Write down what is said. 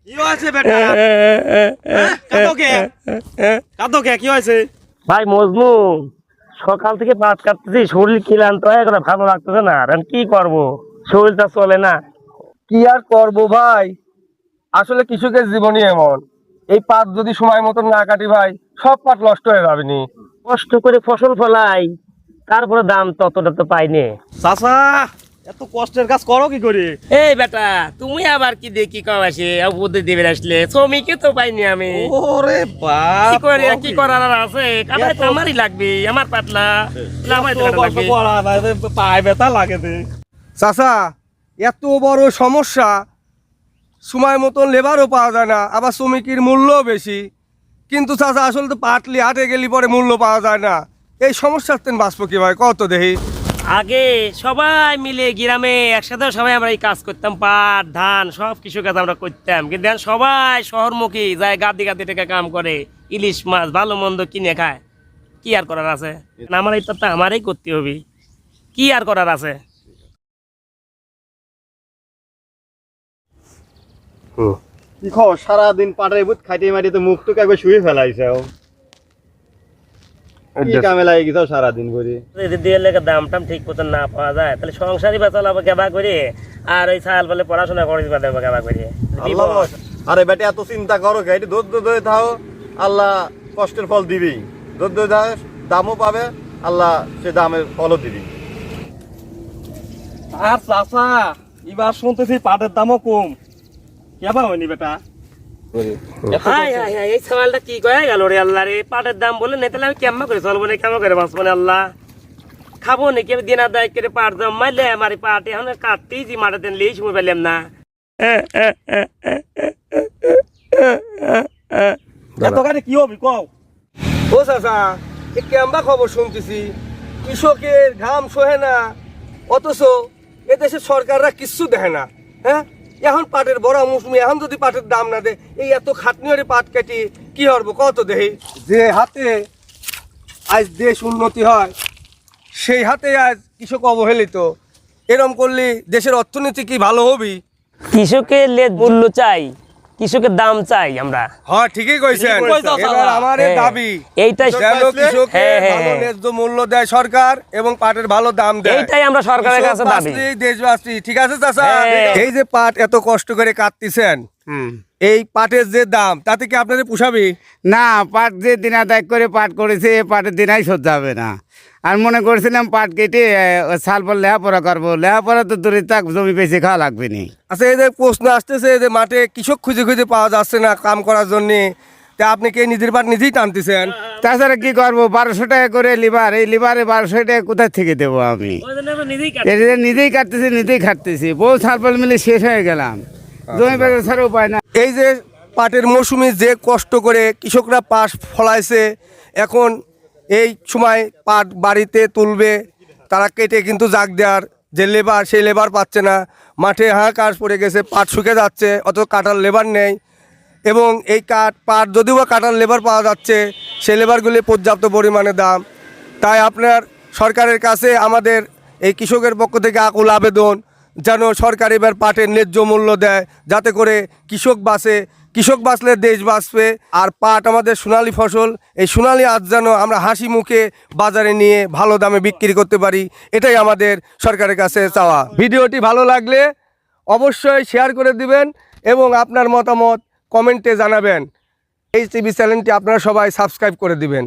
কি হয়েছে বেটা? কি হয়েছে ভাই মজনু, সকাল থেকে পাট কাটতেছি, শরীর ক্লান্ত হয়ে গেল, ভালো লাগতেছে না। আর আমি কি করব, শরীরটা চলে না। কি আর করবো ভাই, আসলে কৃষকের জীবনই এমন। এই পাট যদি সময় মতন না কাটি ভাই, সব পাট নষ্ট হয়ে যাবে নি। কষ্ট করে ফসল ফলাই, তারপরে দাম ততটা তো পাইনি। চাচা এত কষ্টের কাজ করো কি করে? এই বেটা, তুমি আবার কি দেখি কমাসে বুদ্ধি দিবে আসলে, শ্রমিকে তো পাইনি আমি। ওরে কি বাপ, করে, কি করার আর আছে? কামাই তো আমারই লাগবে, আমার পাতলা আমারই তো লাগবে। পায়ে ব্যথা লাগে রে। চাচা, এত বড় সমস্যা, সময় মতন লেবারও পাওয়া যায় না, আবার শ্রমিকের মূল্যও বেশি। কিন্তু চাচা আসলে তো পাটলি হাটে গেলি পরে মূল্য পাওয়া যায় না। এই সমস্যার তেন বাঁচবো কি ভাই, কত দেখি। আগে সবাই মিলে গ্রামে একসাথে সবাই আমরা এই কাজ করতাম, পাট ধান সব কিছু কাজ আমরা করতাম। কিন্তু এখন সবাই শহরমুখী যায়, গাদি গাদি টাকা কাম করে, ইলিশ মাছ ভালো মন্দ কিনে খায়। কি আর করার আছে? আমার এই তো আমারই করতে হবে, কি আর করার আছে? কি খবর? সারাদিন পাটের বুত খাইতে মারি তো মুখ টুক একবার শুয়ে ফেলাইছে। কি কামে লাগে গেছো সারাদিন করে? যদি দিয়ে লেগে দাম টাম ঠিক মতো না পাওয়া যায়, তাহলে সংসারই বা চালাবো কেবা করে, আর ওই ছাল বলে পড়াশোনা করে দেবো কেবা করে। আরে বেটা এত চিন্তা করো কে? ধৈর্য ধরে থাও, আল্লাহ কষ্টের ফল দিবেই। ধৈর্য ধরে দামও পাবে, আল্লাহ সে দামের ফলও দিবি। আর চাচা এবার শুনতেছি পাটের দামও কম, কেবা হয়নি বেটা? এই সওয়ালটা কি কয়ে গেল রে আল্লাহ রে। পাটের দাম বলে নেই, তাহলে আমি কেমন করে চলবো না, কেমন করে বাঁচবো না আল্লাহ? খাবো নাকি আমি দিন আদায় করে? পাট দাম মাইলে আমার পাট এখন কাটতেই যে মাঠে দেন লিয়ে সময় পেলাম না। এত গাড়ি কি হবি কও? ও চাচা, এ কেমবা খবর শুনতেছি, কৃষকের ঘাম সহে না, অথচ এদেশের সরকাররা কিচ্ছু দেখে না। হ্যাঁ, এখন পাটের বড় মৌসুমি, এখন যদি পাটের দাম না দেয়, এই এত খাটনি হরে পাট কাটি কি হরবো কত দেহি। যে হাতে আজ দেশ উন্নতি হয়, সেই হাতে আজ কৃষক অবহেলিত। এরম করলে দেশের অর্থনীতি কি ভালো হবি? কৃষকের মূল্য চাই, কৃষকের দাম চাই আমরা। হ্যাঁ, ঠিকই কইছেন। এবার আমার দাবি এইটাই, কৃষকের ভালো ন্যায্য মূল্য দেয় সরকার এবং পাটের ভালো দাম দেয়, এইটাই আমরা সরকারের কাছে দাবি। দেশবাসী ঠিক আছে চাচা? এই যে পাট এত কষ্ট করে কাটতেছেন, এই পাটের যে দাম, তাতে কি আপনাদের পোষাবে? না, পাট যে দিন আদায় করে পাট করেছে, পাটের দিনাই সহ্য হবে না। আর মনে করেছিলাম পাট কেটে সাল পর লেখাপড়া করবো, লেখাপড়া তো দূরে থাক, জমি বেশি খাওয়া লাগবে নি। আচ্ছা, এই যে প্রশ্ন আসতেছে যে মাঠে কৃষক খুঁজে খুঁজে পাওয়া যাচ্ছে না কাম করার জন্য, তা আপনি কি নিজের পাট নিজেই টানতেছেন? তাছাড়া কি করবো, 1200 টাকা করে লিভার, এই লিভারে 1200 টাকা কোথায় থেকে দেবো আমি? নিজেই কাটতেছি, নিজেই খাটতেছি, বউ সালপাল মিলে শেষ হয়ে গেলাম, জমি বেচা ছাড়া উপায় না। এই যে পাটের মৌসুমে যে কষ্ট করে কৃষকরা পাট ফলাইছে, এখন এই সময় পাট বাড়িতে তুলবে, তারা কেটে কিন্তু জাগ দেওয়ার যে লেবার, সেই লেবার পাচ্ছে না। মাঠে হাহাকার পড়ে গেছে, পাট শুকে যাচ্ছে, অত কাটার লেবার নেই। এবং এই পাট যদিও বা কাটার লেবার পাওয়া যাচ্ছে, সেই লেবারগুলি পর্যাপ্ত পরিমাণে দাম। তাই আপনার সরকারের কাছে আমাদের এই কৃষকের পক্ষ থেকে আকুল আবেদন, যেন সরকার এবার পাটের ন্যায্য মূল্য দেয়, যাতে করে কৃষক বাঁচে। কৃষক বাঁচলে দেশ বাঁচবে। আর পাট আমাদের সোনালী ফসল, এই সোনালী আজ যেন আমরা হাসি মুখে বাজারে নিয়ে ভালো দামে বিক্রি করতে পারি, এটাই আমাদের সরকারের কাছে চাওয়া। ভিডিওটি ভালো লাগলে অবশ্যই শেয়ার করে দিবেন এবং আপনার মতামত কমেন্টে জানাবেন। এই টিভি চ্যানেলটি আপনারা সবাই সাবস্ক্রাইব করে দিবেন।